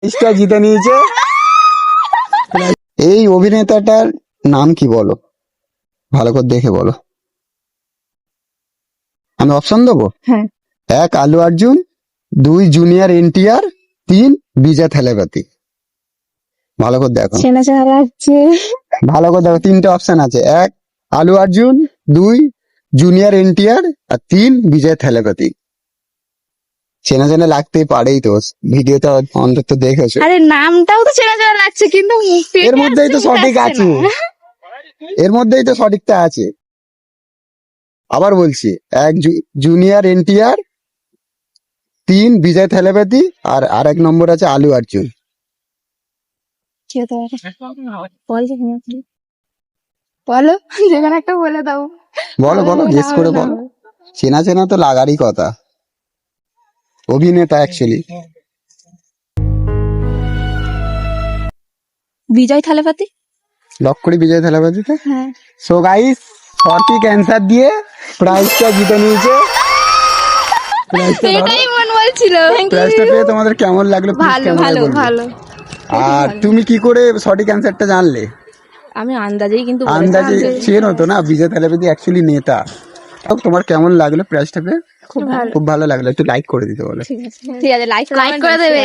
প্রাইজটা জিতে নিয়েছে। এই অভিনেতাটার নাম কি বলো, ভালো করে দেখে বলো। আমি অপশন দেবো? হ্যাঁ। 1 আলু অর্জুন, 2 জুনিয়র এনটিআর, 3 বিজয় থালাপতি। ভালো করে দেখো, চেনা চেনা লাগছে। ভালো করে দেখো, 3টে অপশন আছে। 1 আলু অর্জুন, 2 জুনিয়র এনটিআর, আর 3 বিজয় থালাপতি। চেনা চেনা লাগতেই পারেই তো, ভিডিওটা অন্তত দেখেছো। আরে নামটাও তো চেনা চেনা লাগছে, কিন্তু এর মধ্যেই তো সঠিক আছে, এর মধ্যেই তো সঠিকটা আছে। আবার বলছি, 1 জুনিয়র এনটিআর, 3 বিজয় থালাপতি, আর আরেক নম্বর আছে আলু অর্জুন। বলো, যেখানে একটা বলে দাও। বলো বলো, গেস করে বলো। চেনা চেনা তো লাগারই কথা, অভিনেতা অ্যাকচুয়ালি। বিজয় থালাপতি। লক করি বিজয় থালাপতিতে। হ্যাঁ। সো গাইস, সঠিক অ্যান্সার দিয়ে প্রাইজটা জিতে নিয়েছে। প্রাইজটা এটাই মন বলছিল। প্রাইজটা পেয়ে তোমাদের কেমন লাগলো? ভালো ভালো ভালো। আর তুমি কি করে সঠিক অ্যান্সারটা জানলে? আমি আন্দাজেই কিন্তু আন্দাজে চেনো তো না, বিজয় থালাপতি অ্যাকচুয়ালি নেতা। তোমার কেমন লাগলো প্রাইজটা পেয়ে? খুব ভালো। খুব ভালো লাগলো, একটু লাইক করে দিতে বলো। ঠিক আছে, লাইক করে দেবে।